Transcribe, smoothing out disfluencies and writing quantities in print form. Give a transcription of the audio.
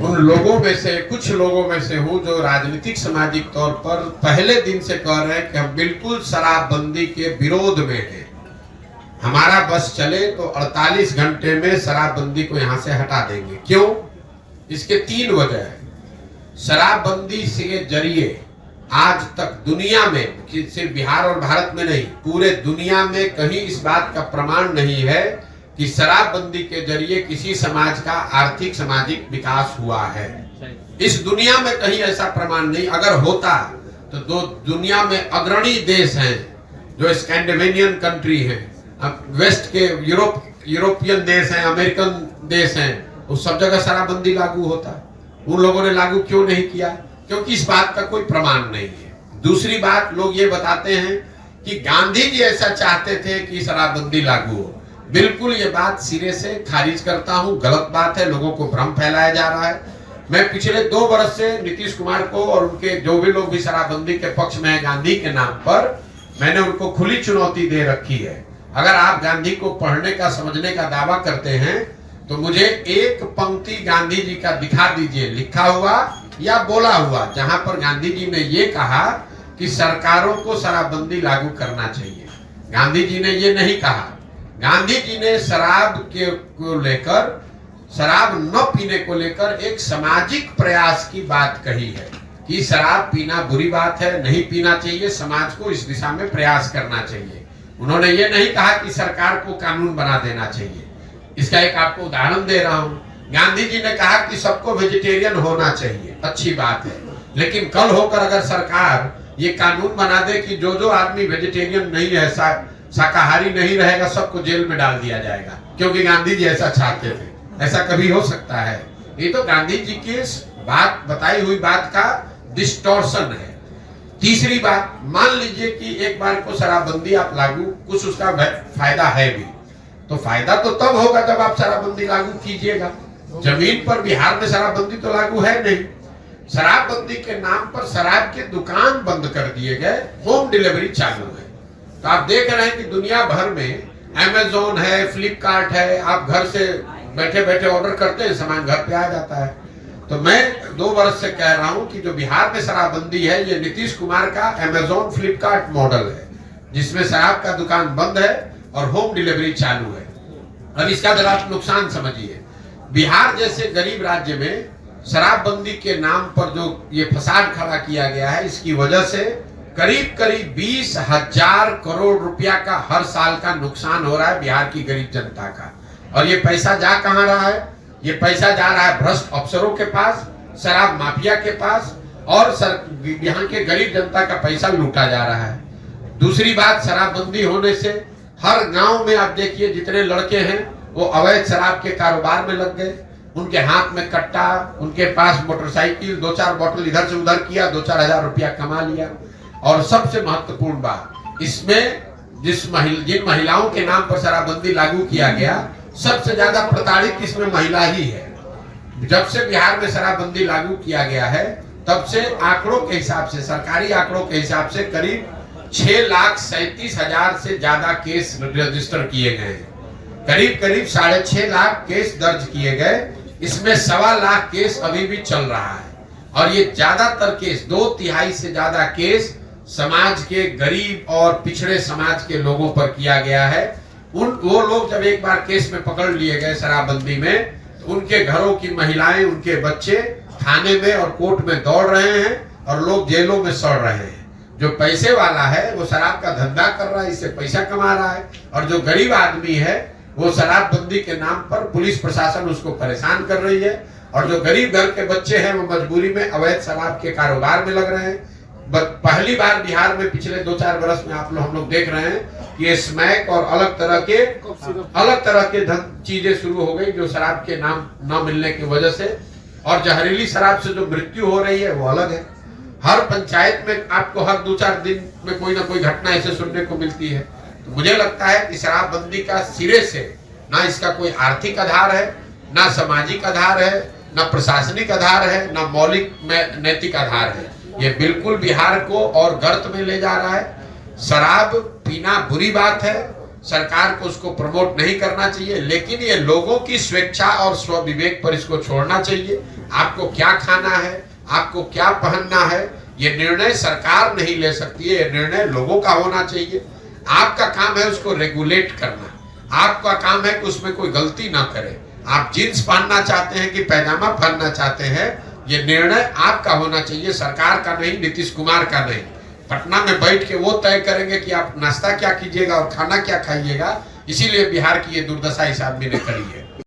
उन लोगों में से कुछ लोगों में से हूँ जो राजनीतिक सामाजिक तौर पर पहले दिन से कह रहे हैं कि हम बिल्कुल शराबबंदी के विरोध में हैं। हमारा बस चले तो 48 घंटे में शराबबंदी को यहाँ से हटा देंगे। क्यों? इसके 3 वजह है। शराबबंदी के जरिए आज तक दुनिया में, सिर्फ बिहार और भारत में नहीं, पूरे दुनिया में कहीं इस बात का प्रमाण नहीं है कि शराबबंदी के जरिए किसी समाज का आर्थिक सामाजिक विकास हुआ है। इस दुनिया में कहीं ऐसा प्रमाण नहीं। अगर होता तो दो दुनिया में अग्रणी देश हैं जो स्कैंडिनेवियन कंट्री हैं, वेस्ट के यूरोपियन देश हैं, अमेरिकन देश हैं, उस सब जगह शराबबंदी लागू होता। उन लोगों ने लागू क्यों नहीं किया? क्योंकि इस बात का कोई प्रमाण नहीं है। दूसरी बात, लोग ये बताते हैं कि गांधी जी ऐसा चाहते थे कि शराबबंदी लागू हो। बिल्कुल ये बात सिरे से खारिज करता हूं, गलत बात है। लोगों को भ्रम फैलाया जा रहा है। मैं पिछले 2 वर्ष से नीतीश कुमार को और उनके जो भी लोग भी शराबबंदी के पक्ष में है गांधी के नाम पर, मैंने उनको खुली चुनौती दे रखी है। अगर आप गांधी को पढ़ने का, समझने का दावा करते हैं तो मुझे एक पंक्ति गांधी जी का दिखा दीजिए, लिखा हुआ या बोला हुआ, जहां पर गांधी जी ने ये कहा कि सरकारों को शराबबंदी लागू करना चाहिए। गांधी जी ने ये नहीं कहा। गांधी जी ने शराब को लेकर, शराब न पीने को लेकर एक सामाजिक प्रयास की बात कही है कि शराब पीना बुरी बात है, नहीं पीना चाहिए, समाज को इस दिशा में प्रयास करना चाहिए। उन्होंने ये नहीं कहा कि सरकार को कानून बना देना चाहिए। इसका एक आपको उदाहरण दे रहा हूं। गांधी जी ने कहा कि सबको वेजिटेरियन होना चाहिए, अच्छी बात है, लेकिन कल होकर अगर सरकार ये कानून बना दे कि जो जो आदमी वेजिटेरियन नहीं है, शाकाहारी नहीं रहेगा, सबको जेल में डाल दिया जाएगा, क्योंकि गांधी जी ऐसा चाहते थे। ऐसा कभी हो सकता है? ये तो गांधी जी की बात, बताई हुई बात का डिस्टॉर्शन है। तीसरी बात, मान लीजिए कि एक बार को शराबबंदी आप लागू, कुछ उसका फायदा है भी, तो फायदा तो तब होगा जब आप शराबबंदी लागू कीजिएगा। जमीन पर बिहार में शराबबंदी तो लागू है नहीं। शराबबंदी के नाम पर शराब के दुकान बंद कर दिए गए, होम डिलीवरी चालू है। तो आप देख रहे हैं कि दुनिया भर में अमेज़न है, फ्लिपकार्ट है, आप घर से बैठे बैठे ऑर्डर करते हैं, सामान घर पे आ जाता है। तो मैं 2 वर्ष से कह रहा हूं कि जो बिहार में शराबबंदी है, ये नीतीश कुमार का अमेज़न फ्लिपकार्ट मॉडल है, जिसमें शराब का दुकान बंद है और होम डिलीवरी चालू है। अब इसका जरा आप नुकसान समझिए। बिहार जैसे गरीब राज्य में शराबबंदी के नाम पर जो ये फसाद खड़ा किया गया है, इसकी वजह से करीब करीब 20,000 करोड़ रुपया का हर साल का नुकसान हो रहा है बिहार की गरीब जनता का। और ये पैसा जा कहां रहा है? ये पैसा जा रहा है भ्रष्ट अफसरों के पास, शराब माफिया के पास, और यहाँ के गरीब जनता का पैसा लूटा जा रहा है। दूसरी बात, शराबबंदी होने से हर गांव में आप देखिए जितने लड़के हैं वो अवैध शराब के कारोबार में लग गए। उनके हाथ में कट्टा, उनके पास मोटरसाइकिल, 2-4 बोतल इधर से उधर किया, 2-4 हजार रुपया कमा लिया। और सबसे महत्वपूर्ण बात, इसमें जिन महिलाओं के नाम पर शराबबंदी लागू किया गया, सबसे ज्यादा प्रताड़ित इसमें महिला ही है। जब से बिहार में शराबबंदी लागू किया गया है, तब से आंकड़ों के हिसाब से, सरकारी आंकड़ों के हिसाब से करीब 6,37,000 से ज्यादा केस रजिस्टर किए गए हैं। करीब करीब 6.5 लाख केस दर्ज किए गए। इसमें 1.25 लाख केस अभी भी चल रहा है। और ये ज्यादातर केस, 2/3 से ज्यादा केस समाज के गरीब और पिछड़े समाज के लोगों पर किया गया है। वो लोग जब एक बार केस में पकड़ लिए गए शराबबंदी में, तो उनके घरों की महिलाएं, उनके बच्चे थाने में और कोर्ट में दौड़ रहे हैं और लोग जेलों में सड़ रहे हैं। जो पैसे वाला है वो शराब का धंधा कर रहा है, इससे पैसा कमा रहा है, और जो गरीब आदमी है वो शराबबंदी के नाम पर पुलिस प्रशासन उसको परेशान कर रही है। और जो गरीब घर के बच्चे हैं वो मजबूरी में अवैध शराब के कारोबार में लग रहे हैं। पहली बार बिहार में पिछले 2-4 वर्ष में हम लोग देख रहे हैं कि ये स्मैक और अलग तरह के चीजें शुरू हो गई, जो शराब के नाम न मिलने की वजह से। और जहरीली शराब से जो मृत्यु हो रही है वो अलग है। हर पंचायत में आपको हर 2-4 दिन में कोई ना कोई घटना ऐसे सुनने को मिलती है। तो मुझे लगता है कि शराबबंदी का सिरे से ना इसका कोई आर्थिक आधार है, ना सामाजिक आधार है, ना प्रशासनिक आधार है, ना मौलिक नैतिक आधार है। ये बिल्कुल बिहार को और गर्त में ले जा रहा है। शराब पीना बुरी बात है, सरकार को उसको प्रमोट नहीं करना चाहिए, लेकिन ये लोगों की स्वेच्छा और स्व विवेक पर इसको छोड़ना चाहिए। आपको क्या खाना है, आपको क्या पहनना है, ये निर्णय सरकार नहीं ले सकती है, ये निर्णय लोगों का होना चाहिए। आपका काम है उसको रेगुलेट करना, आपका काम है कि उसमें कोई गलती ना करे। आप जींस पहनना चाहते हैं कि पैजामा पहनना चाहते हैं, ये निर्णय आपका होना चाहिए, सरकार का नहीं, नीतीश कुमार का नहीं। पटना में बैठ के वो तय करेंगे कि आप नाश्ता क्या कीजिएगा और खाना क्या खाइएगा। इसीलिए बिहार की ये दुर्दशा इस आदमी ने करी है।